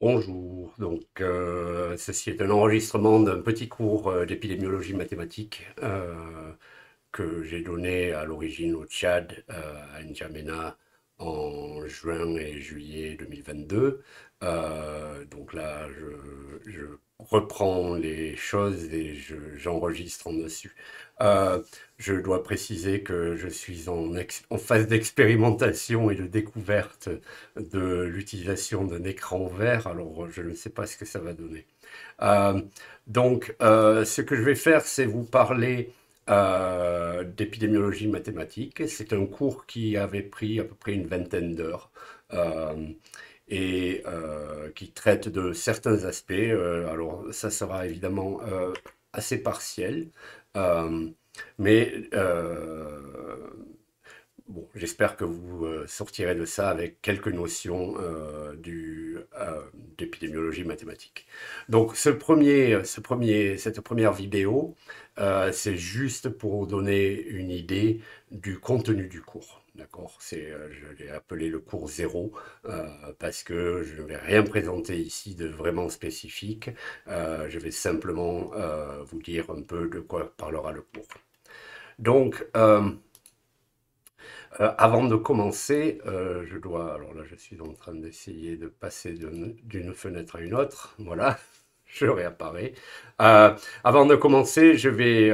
Bonjour, ceci est un enregistrement d'un petit cours d'épidémiologie mathématique que j'ai donné à l'origine au Tchad, à N'Djamena, en juin et juillet 2022. Donc là, je reprends les choses et j'enregistre en dessus. Euh, je dois préciser que je suis en phase d'expérimentation et de découverte de l'utilisation d'un écran vert, alors je ne sais pas ce que ça va donner. Euh, ce que je vais faire, c'est vous parler d'épidémiologie mathématique. C'est un cours qui avait pris à peu près une vingtaine d'heures euh, qui traite de certains aspects. Alors, ça sera évidemment assez partiel, euh, mais bon, j'espère que vous sortirez de ça avec quelques notions d'épidémiologie mathématique. Donc, cette première vidéo, c'est juste pour donner une idée du contenu du cours. D'accord? Je l'ai appelé le cours zéro parce que je ne vais rien présenter ici de vraiment spécifique. Je vais simplement vous dire un peu de quoi parlera le cours. Donc, avant de commencer, je dois, alors là je suis en train d'essayer de passer d'une fenêtre à une autre, voilà, je réapparais. Avant de commencer, je vais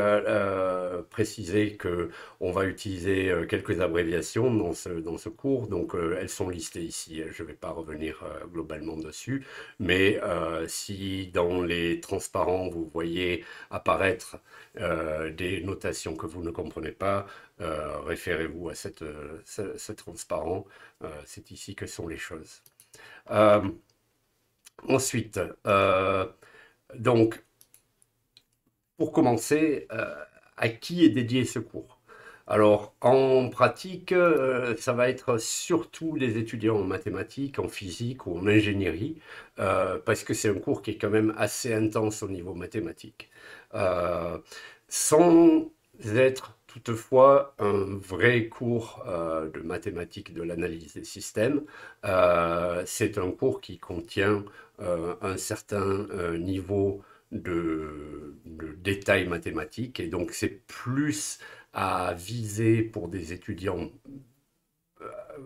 préciser que on va utiliser quelques abréviations dans ce cours, donc elles sont listées ici, je ne vais pas revenir globalement dessus, mais si dans les transparents vous voyez apparaître des notations que vous ne comprenez pas, référez-vous à ce transparent. C'est ici que sont les choses. Euh, ensuite, donc, pour commencer, à qui est dédié ce cours? Alors, en pratique, ça va être surtout les étudiants en mathématiques, en physique ou en ingénierie, parce que c'est un cours qui est quand même assez intense au niveau mathématique. Euh, sans être toutefois un vrai cours de mathématiques de l'analyse des systèmes, c'est un cours qui contient un certain niveau de détails mathématiques et donc c'est plus à viser pour des étudiants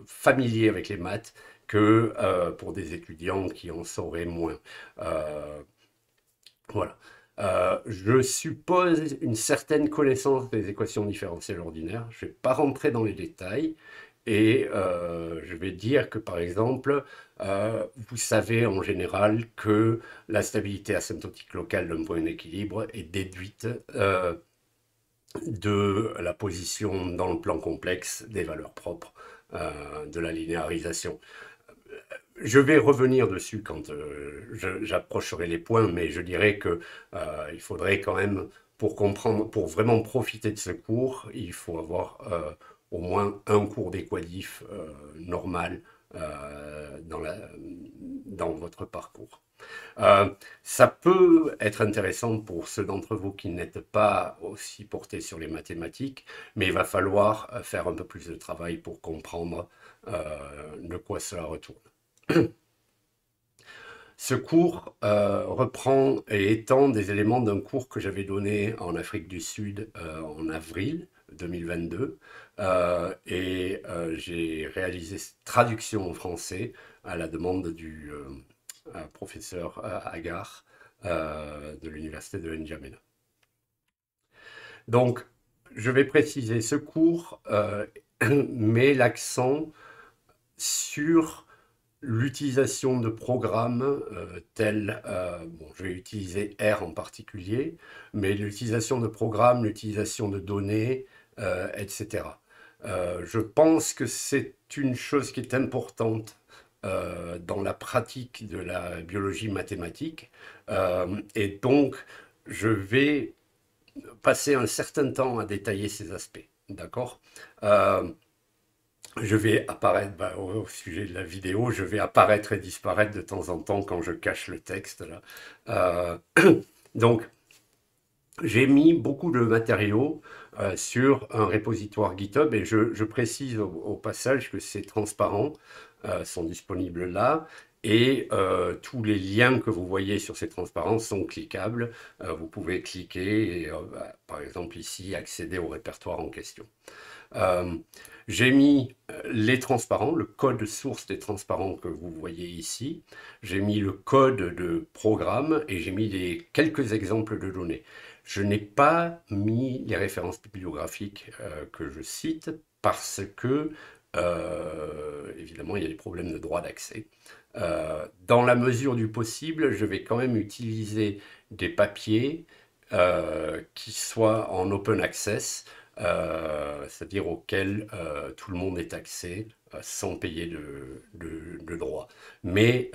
familiers avec les maths que pour des étudiants qui en sauraient moins. Euh, voilà. Je suppose une certaine connaissance des équations différentielles ordinaires. Je ne vais pas rentrer dans les détails et je vais dire que, par exemple, vous savez en général que la stabilité asymptotique locale d'un point d'équilibre est déduite de la position dans le plan complexe des valeurs propres de la linéarisation. Je vais revenir dessus quand j'approcherai les points, mais je dirais que il faudrait quand même, pour comprendre, pour vraiment profiter de ce cours, il faut avoir au moins un cours d'équadif normal dans votre parcours. Euh, Ça peut être intéressant pour ceux d'entre vous qui n'êtes pas aussi portés sur les mathématiques, mais il va falloir faire un peu plus de travail pour comprendre de quoi cela retourne. Ce cours reprend et étend des éléments d'un cours que j'avais donné en Afrique du Sud en avril 2022 j'ai réalisé cette traduction en français à la demande du professeur Agar de l'université de N'Djamena. Donc, je vais préciser, ce cours met l'accent sur l'utilisation de programmes tels, bon, je vais utiliser R en particulier, mais l'utilisation de programmes, l'utilisation de données, etc. Je pense que c'est une chose qui est importante dans la pratique de la biologie mathématique. Et donc, je vais passer un certain temps à détailler ces aspects. D'accord? Euh, je vais apparaître, au sujet de la vidéo, je vais apparaître et disparaître de temps en temps quand je cache le texte là. Donc, j'ai mis beaucoup de matériaux sur un repositoire GitHub et je précise au passage que ces transparents sont disponibles là Et tous les liens que vous voyez sur ces transparents sont cliquables. Vous pouvez cliquer et, par exemple ici, accéder au répertoire en question. Euh, j'ai mis les transparents, le code source des transparents que vous voyez ici. J'ai mis le code de programme et j'ai mis quelques exemples de données. Je n'ai pas mis les références bibliographiques que je cite parce que, évidemment, il y a des problèmes de droit d'accès. Dans la mesure du possible, je vais quand même utiliser des papiers qui soient en open access, c'est-à-dire auxquels tout le monde est accès sans payer de droits. Mais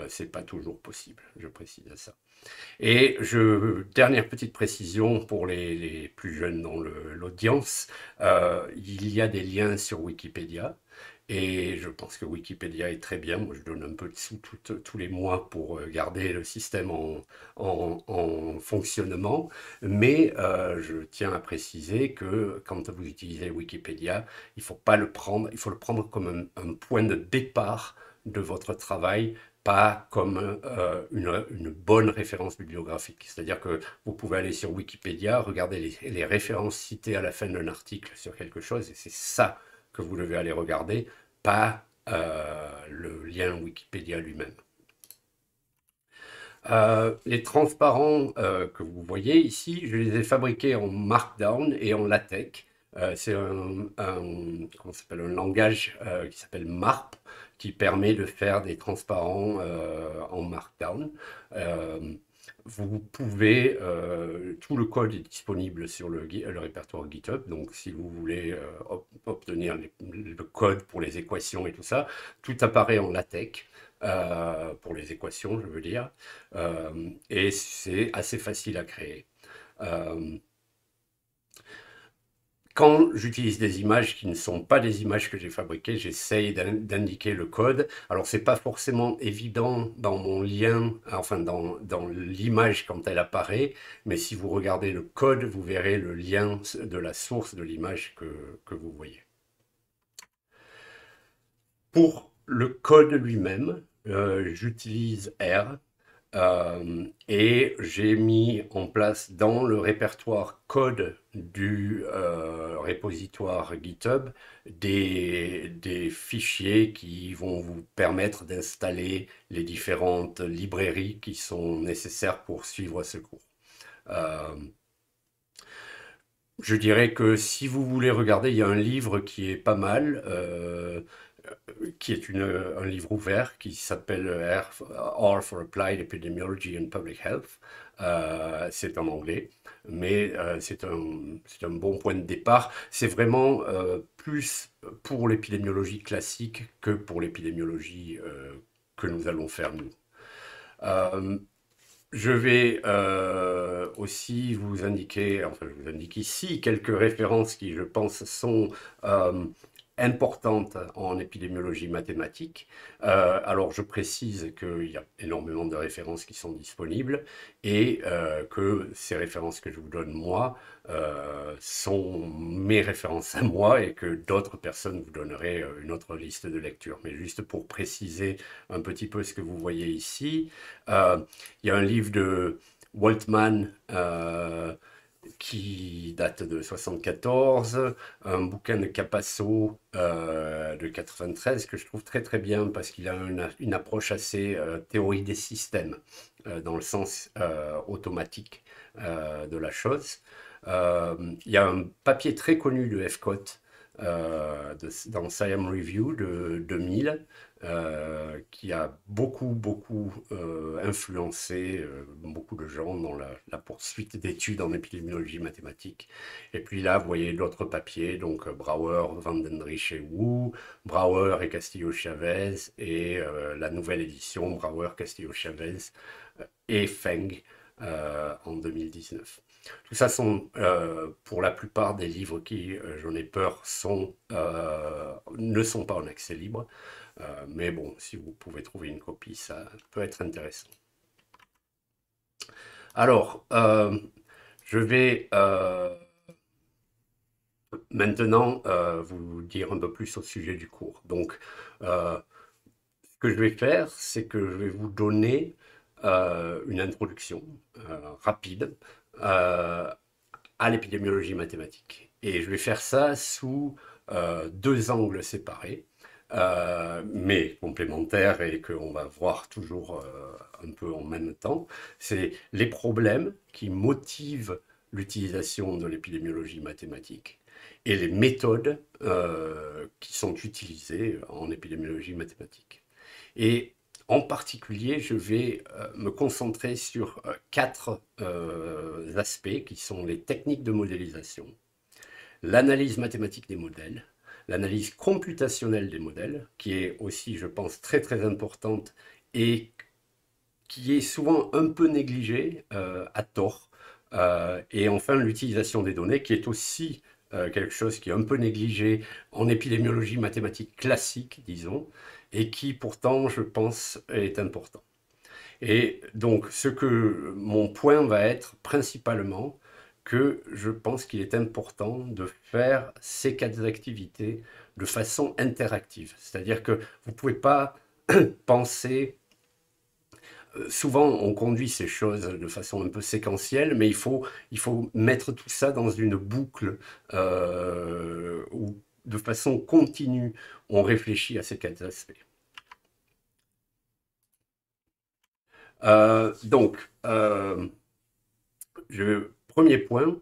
c'est pas toujours possible, je précise ça. Et dernière petite précision pour les plus jeunes dans l'audience, il y a des liens sur Wikipédia. Et je pense que Wikipédia est très bien. Moi, je donne un peu de sous tous les mois pour garder le système en fonctionnement. Mais je tiens à préciser que quand vous utilisez Wikipédia, il faut pas le prendre, il faut le prendre comme un point de départ de votre travail, pas comme une bonne référence bibliographique. C'est-à-dire que vous pouvez aller sur Wikipédia, regarder les références citées à la fin d'un article sur quelque chose, et c'est ça que vous devez aller regarder, pas le lien Wikipédia lui-même. Les transparents que vous voyez ici, je les ai fabriqués en Markdown et en LaTeX. C'est comment s'appelle, un langage qui s'appelle MARP, qui permet de faire des transparents en Markdown. Euh, Vous pouvez, tout le code est disponible sur le répertoire GitHub, donc si vous voulez obtenir le code pour les équations et tout ça, tout apparaît en LaTeX, pour les équations, je veux dire, et c'est assez facile à créer. Euh, Quand j'utilise des images qui ne sont pas des images que j'ai fabriquées, j'essaye d'indiquer le code. Alors, c'est pas forcément évident dans mon lien, enfin dans l'image quand elle apparaît, mais si vous regardez le code, vous verrez le lien de la source de l'image que vous voyez. Pour le code lui-même, j'utilise R. Et j'ai mis en place dans le répertoire code du repositoire GitHub des fichiers qui vont vous permettre d'installer les différentes librairies qui sont nécessaires pour suivre ce cours. Euh, je dirais que si vous voulez regarder, il y a un livre qui est pas mal, qui est un livre ouvert qui s'appelle R for Applied Epidemiology and Public Health. C'est en anglais, mais c'est un bon point de départ. C'est vraiment plus pour l'épidémiologie classique que pour l'épidémiologie que nous allons faire nous. Euh, je vais aussi vous indiquer, enfin je vous indique ici quelques références qui je pense sont importantes en épidémiologie mathématique. Alors je précise qu'il y a énormément de références qui sont disponibles et que ces références que je vous donne moi sont mes références à moi et que d'autres personnes vous donneraient une autre liste de lecture. Mais juste pour préciser un petit peu ce que vous voyez ici, il y a un livre de Waltman qui date de 74, un bouquin de Capasso de 93 que je trouve très très bien parce qu'il a une approche assez théorie des systèmes dans le sens automatique de la chose. Il y a un papier très connu de F-Cote dans Siam Review de 2000 qui a beaucoup influencé beaucoup de gens dans la poursuite d'études en épidémiologie mathématique. Et puis là, vous voyez d'autres papiers, donc Brouwer, Van den Riche et Wu, Brouwer et Castillo-Chavez, et la nouvelle édition Brouwer, Castillo-Chavez et Feng en 2019. Tout ça sont, pour la plupart des livres qui, j'en ai peur, ne sont pas en accès libre. Mais bon, si vous pouvez trouver une copie, ça peut être intéressant. Alors, je vais maintenant vous dire un peu plus au sujet du cours. Donc, que je vais faire, c'est que je vais vous donner une introduction rapide euh, à l'épidémiologie mathématique. Et je vais faire ça sous deux angles séparés, mais complémentaires et qu'on va voir toujours un peu en même temps. C'est les problèmes qui motivent l'utilisation de l'épidémiologie mathématique et les méthodes qui sont utilisées en épidémiologie mathématique. Et en particulier, je vais me concentrer sur quatre aspects qui sont les techniques de modélisation, l'analyse mathématique des modèles, l'analyse computationnelle des modèles, qui est aussi, je pense, très très importante et qui est souvent un peu négligée à tort. Et enfin, l'utilisation des données, qui est aussi quelque chose qui est un peu négligé en épidémiologie mathématique classique, disons, et qui pourtant, je pense, est important. Et donc, mon point va être principalement que je pense qu'il est important de faire ces quatre activités de façon interactive. C'est-à-dire que vous ne pouvez pas penser souvent, on conduit ces choses de façon un peu séquentielle, mais il faut mettre tout ça dans une boucle où, de façon continue, on réfléchit à ces quatre aspects. Donc, premier point,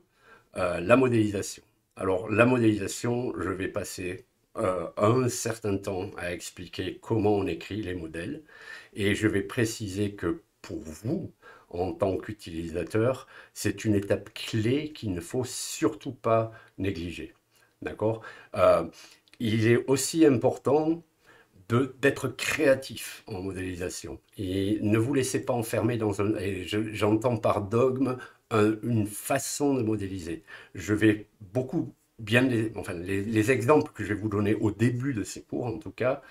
la modélisation. Alors, la modélisation, je vais passer un certain temps à expliquer comment on écrit les modèles et je vais préciser que pour vous, en tant qu'utilisateur, c'est une étape clé qu'il ne faut surtout pas négliger. D'accord? Euh, il est aussi important d'être créatif en modélisation. Et ne vous laissez pas enfermer dans un... Et j'entends par dogme une façon de modéliser. Je vais beaucoup bien... Enfin, les exemples que je vais vous donner au début de ces cours, en tout cas,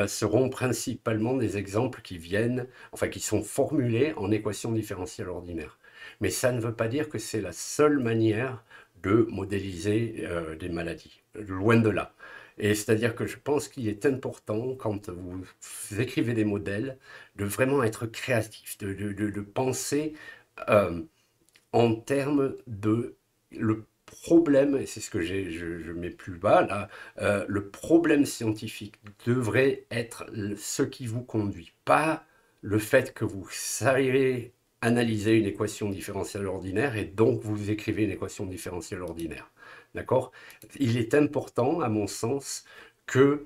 seront principalement des exemples qui viennent... Enfin, qui sont formulés en équation différentielle ordinaire. Mais ça ne veut pas dire que c'est la seule manière de modéliser des maladies. Loin de là. Et c'est-à-dire que je pense qu'il est important, quand vous écrivez des modèles, de vraiment être créatif, de penser euh, en termes de le problème, et c'est ce que je mets plus bas là, le problème scientifique devrait être ce qui vous conduit, pas le fait que vous savez analyser une équation différentielle ordinaire et donc vous écrivez une équation différentielle ordinaire. D'accord? Il est important, à mon sens, que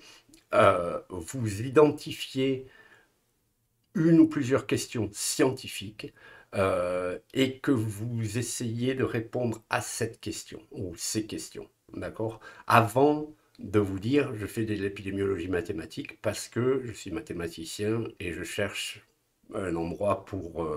vous identifiez une ou plusieurs questions scientifiques et que vous essayez de répondre à cette question ou ces questions, d'accord? Avant de vous dire, je fais de l'épidémiologie mathématique parce que je suis mathématicien et je cherche un endroit pour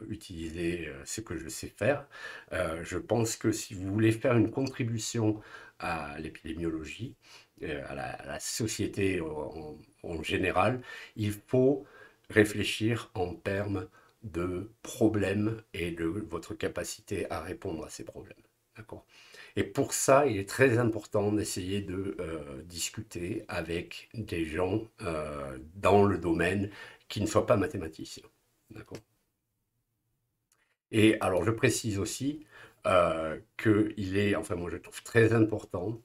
utiliser ce que je sais faire. Je pense que si vous voulez faire une contribution à l'épidémiologie, à la société en général, il faut réfléchir en termes de problèmes et de votre capacité à répondre à ces problèmes. D'accord? Et pour ça, il est très important d'essayer de discuter avec des gens dans le domaine qui ne soient pas mathématiciens. D'accord? Et alors, je précise aussi qu'il est, enfin moi je trouve très important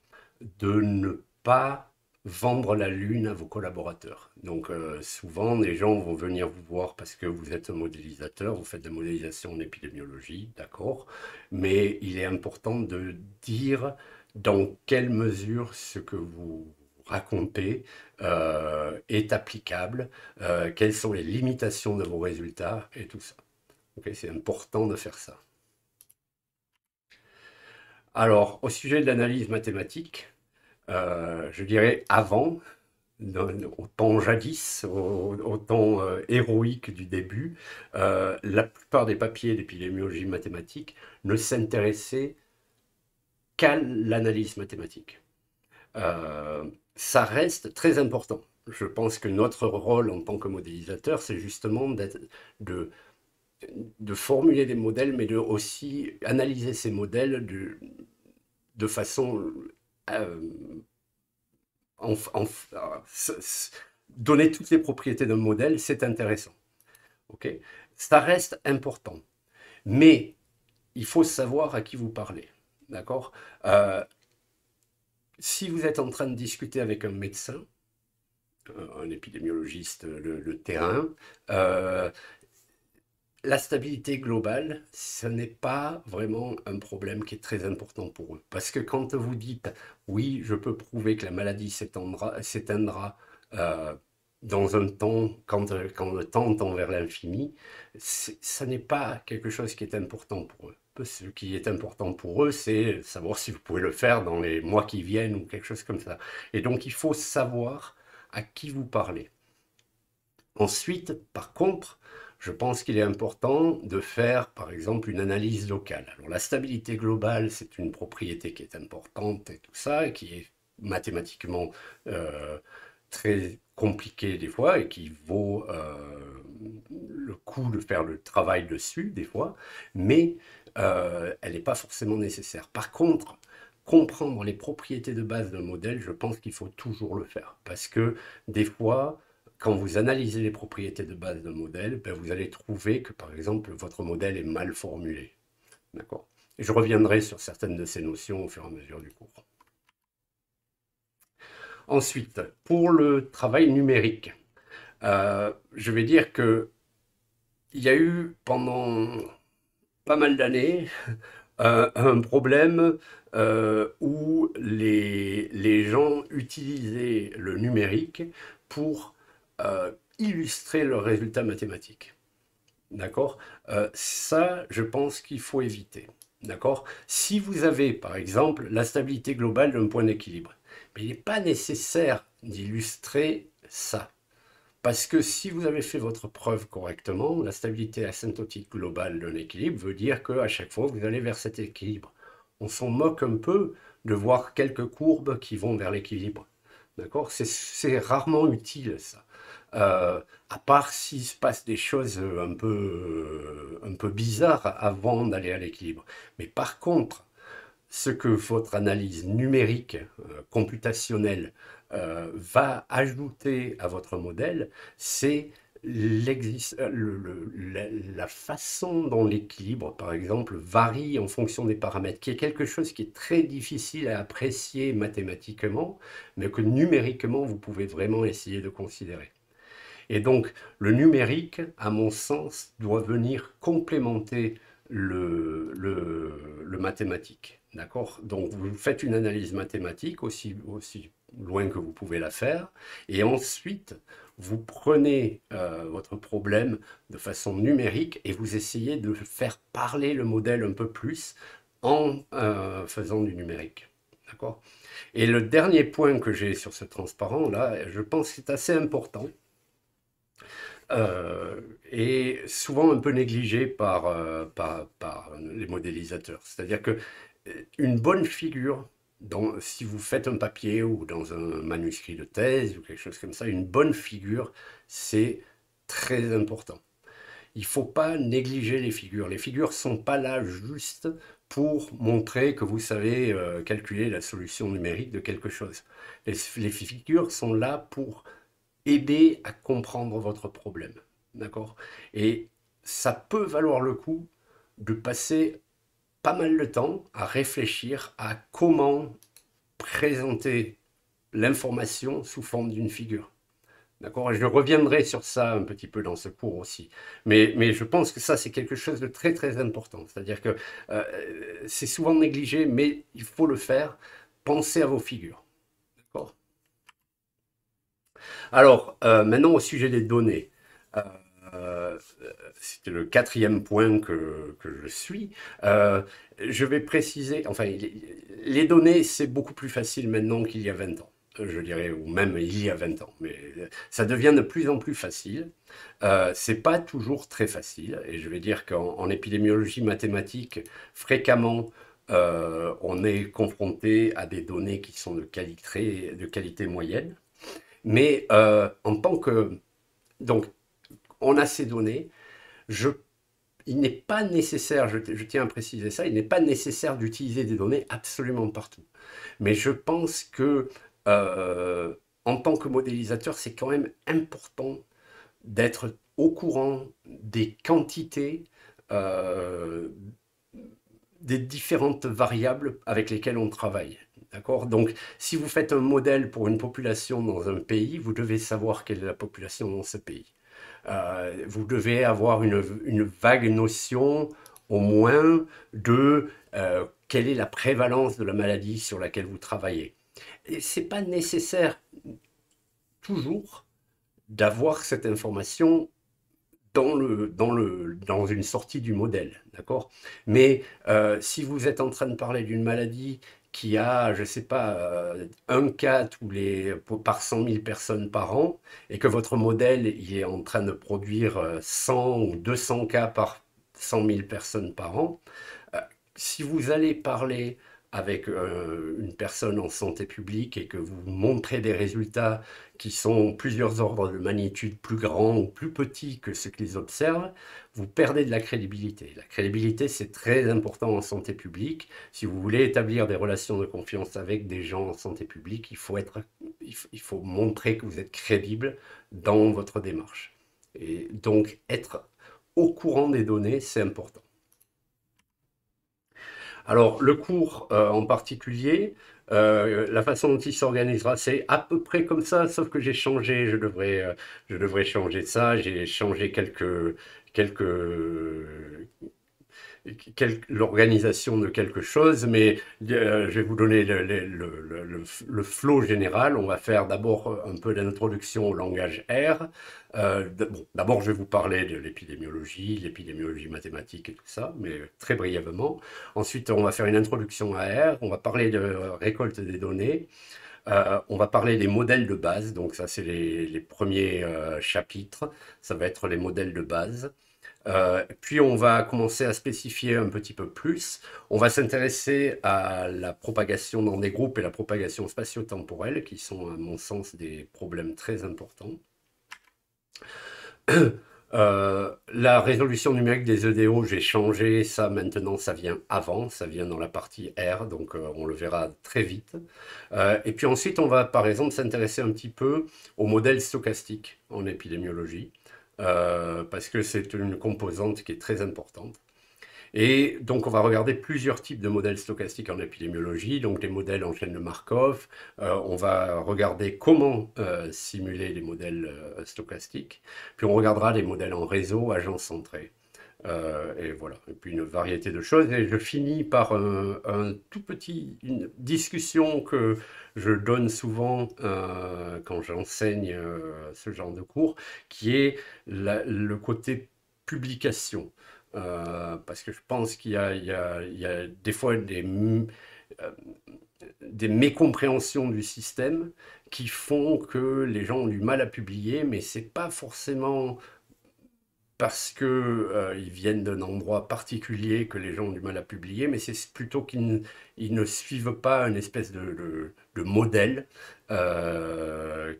de ne pas vendre la lune à vos collaborateurs. Donc souvent, les gens vont venir vous voir parce que vous êtes un modélisateur, vous faites de la modélisation en épidémiologie, d'accord, mais il est important de dire dans quelle mesure ce que vous racontez est applicable, quelles sont les limitations de vos résultats et tout ça. Ok, c'est important de faire ça. Alors, au sujet de l'analyse mathématique, je dirais avant, au temps jadis, au temps héroïque du début, la plupart des papiers d'épidémiologie mathématique ne s'intéressaient qu'à l'analyse mathématique. Euh, Ça reste très important. Je pense que notre rôle en tant que modélisateur, c'est justement de, de formuler des modèles, mais de aussi analyser ces modèles de façon euh, en- en- donner toutes les propriétés d'un modèle, c'est intéressant. Ok, ça reste important. Mais il faut savoir à qui vous parlez. D'accord. Si vous êtes en train de discuter avec un médecin, un épidémiologiste, le terrain, euh, la stabilité globale, ce n'est pas vraiment un problème qui est très important pour eux. Parce que quand vous dites, oui, je peux prouver que la maladie s'éteindra dans un temps, quand le temps tend vers l'infini, ça n'est pas quelque chose qui est important pour eux. Ce qui est important pour eux, c'est savoir si vous pouvez le faire dans les mois qui viennent ou quelque chose comme ça. Et donc, il faut savoir à qui vous parlez. Ensuite, par contre, je pense qu'il est important de faire, par exemple, une analyse locale. Alors, la stabilité globale, c'est une propriété qui est importante et tout ça, et qui est mathématiquement euh, très compliquée des fois et qui vaut le coup de faire le travail dessus des fois, mais elle n'est pas forcément nécessaire. Par contre, comprendre les propriétés de base d'un modèle, je pense qu'il faut toujours le faire, parce que des fois, quand vous analysez les propriétés de base d'un modèle, ben vous allez trouver que, par exemple, votre modèle est mal formulé. D'accord. Et je reviendrai sur certaines de ces notions au fur et à mesure du cours. Ensuite, pour le travail numérique, je vais dire que il y a eu pendant pas mal d'années un problème où les gens utilisaient le numérique pour illustrer leurs résultats mathématiques. D'accord. Ça, je pense qu'il faut éviter. D'accord. Si vous avez, par exemple, la stabilité globale d'un point d'équilibre, mais il n'est pas nécessaire d'illustrer ça. Parce que si vous avez fait votre preuve correctement, la stabilité asymptotique globale d'un équilibre veut dire qu'à chaque fois, vous allez vers cet équilibre. On s'en moque un peu de voir quelques courbes qui vont vers l'équilibre. D'accord. C'est rarement utile, ça. À part s'il se passe des choses un peu bizarres avant d'aller à l'équilibre. Mais par contre, ce que votre analyse numérique, computationnelle, va ajouter à votre modèle, c'est la façon dont l'équilibre, par exemple, varie en fonction des paramètres, qui est quelque chose qui est très difficile à apprécier mathématiquement, mais que numériquement, vous pouvez vraiment essayer de considérer. Et donc, le numérique, à mon sens, doit venir complémenter le mathématique. D'accord. Donc, vous faites une analyse mathématique aussi loin que vous pouvez la faire, et ensuite, vous prenez votre problème de façon numérique et vous essayez de faire parler le modèle un peu plus en faisant du numérique. D'accord. Et le dernier point que j'ai sur ce transparent, là, je pense que c'est assez important, euh, et souvent un peu négligé par les modélisateurs. C'est-à-dire que une bonne figure, si vous faites un papier ou dans un manuscrit de thèse ou quelque chose comme ça, une bonne figure, c'est très important. Il ne faut pas négliger les figures. Les figures ne sont pas là juste pour montrer que vous savez calculer la solution numérique de quelque chose. Les figures sont là pour aider à comprendre votre problème. D'accord. Et ça peut valoir le coup de passer pas mal de temps à réfléchir à comment présenter l'information sous forme d'une figure. D'accord. Et je reviendrai sur ça un petit peu dans ce cours aussi. Mais je pense que ça, c'est quelque chose de très très important. C'est-à-dire que c'est souvent négligé, mais il faut le faire. Pensez à vos figures. D'accord. Alors, maintenant au sujet des données. Euh, C'était le quatrième point que je suis. Je vais préciser, enfin, les données, c'est beaucoup plus facile maintenant qu'il y a 20 ans, je dirais, ou même il y a 20 ans. Mais ça devient de plus en plus facile. C'est pas toujours très facile. Et je vais dire qu'en épidémiologie mathématique, fréquemment, on est confronté à des données qui sont de qualité moyenne. Mais en tant que... Donc, on a ces données. Je, il n'est pas nécessaire, je tiens à préciser ça, il n'est pas nécessaire d'utiliser des données absolument partout. Mais je pense que, euh, en tant que modélisateur, c'est quand même important d'être au courant des quantités, euh, des différentes variables avec lesquelles on travaille. D'accord? Donc, si vous faites un modèle pour une population dans un pays, vous devez savoir quelle est la population dans ce pays. Vous devez avoir une vague notion, au moins, de quelle est la prévalence de la maladie sur laquelle vous travaillez. Et ce n'est pas nécessaire toujours d'avoir cette information dans une sortie du modèle, d'accord? Mais si vous êtes en train de parler d'une maladie qui a, je ne sais pas, un cas par 100 000 personnes par an, et que votre modèle il est en train de produire 100 ou 200 cas par 100 000 personnes par an, euh, si vous allez parler avec une personne en santé publique et que vous montrez des résultats qui sont plusieurs ordres de magnitude plus grands ou plus petits que ce qu'ils observent, vous perdez de la crédibilité. La crédibilité, c'est très important en santé publique. Si vous voulez établir des relations de confiance avec des gens en santé publique, il faut montrer que vous êtes crédible dans votre démarche. Et donc, être au courant des données, c'est important. Alors, le cours en particulier, la façon dont il s'organisera, c'est à peu près comme ça, sauf que j'ai changé, je devrais changer ça, j'ai changé quelques, l'organisation de quelque chose, mais je vais vous donner le flow général. On va faire d'abord un peu d'introduction au langage R. Bon, d'abord, je vais vous parler de l'épidémiologie mathématique et tout ça, mais très brièvement. Ensuite, on va faire une introduction à R. On va parler de récolte des données. On va parler des modèles de base. Donc ça, c'est les premiers chapitres. Ça va être les modèles de base. Puis on va commencer à spécifier un petit peu plus. On va s'intéresser à la propagation dans des groupes et la propagation spatio-temporelle, qui sont à mon sens des problèmes très importants. La résolution numérique des EDO, j'ai changé ça maintenant, ça vient avant, ça vient dans la partie R, donc on le verra très vite. Et puis ensuite, on va par exemple s'intéresser un petit peu au modèle stochastique en épidémiologie, parce que c'est une composante qui est très importante. Et donc, on va regarder plusieurs types de modèles stochastiques en épidémiologie, donc des modèles en chaîne de Markov. On va regarder comment simuler les modèles stochastiques. Puis on regardera les modèles en réseau, agents centrés. Et voilà, et puis une variété de choses. Et je finis par une discussion que je donne souvent quand j'enseigne ce genre de cours, qui est le côté publication. Parce que je pense qu'il y a des fois des mécompréhensions du système qui font que les gens ont du mal à publier, mais c'est pas forcément parce qu'ils viennent d'un endroit particulier que les gens ont du mal à publier, mais c'est plutôt qu'ils ne suivent pas une espèce de modèle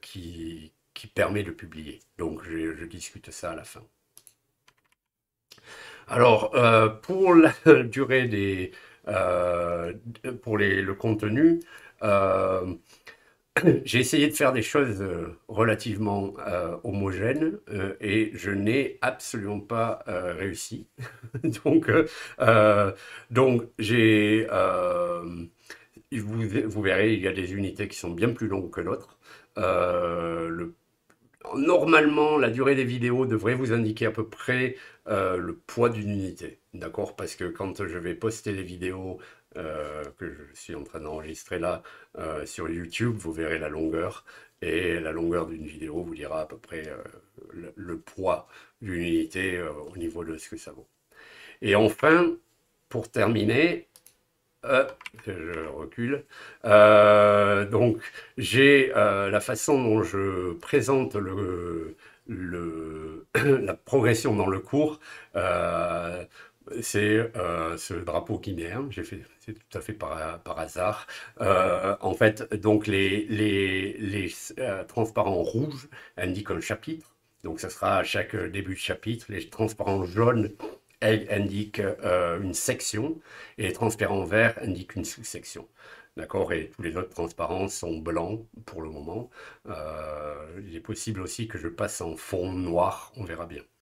qui permet de publier. Donc je discute ça à la fin. Alors, pour la durée pour le contenu, euh, j'ai essayé de faire des choses relativement homogènes et je n'ai absolument pas réussi. Donc, euh, donc vous verrez, il y a des unités qui sont bien plus longues que l'autre. Normalement, la durée des vidéos devrait vous indiquer à peu près le poids d'une unité, d'accord? Parce que quand je vais poster les vidéos que je suis en train d'enregistrer là sur YouTube, vous verrez la longueur, et la longueur d'une vidéo vous dira à peu près le poids d'une unité au niveau de ce que ça vaut. Et enfin, pour terminer, je recule. Donc, j'ai la façon dont je présente la progression dans le cours. C'est ce drapeau guinéen. C'est tout à fait par hasard. En fait, donc les transparents rouges indiquent un chapitre. Donc, ça sera à chaque début de chapitre. Les transparents jaunes indiquent une section et les transparents verts indiquent une sous-section. D'accord? Et tous les autres transparents sont blancs pour le moment. Il est possible aussi que je passe en fond noir, on verra bien.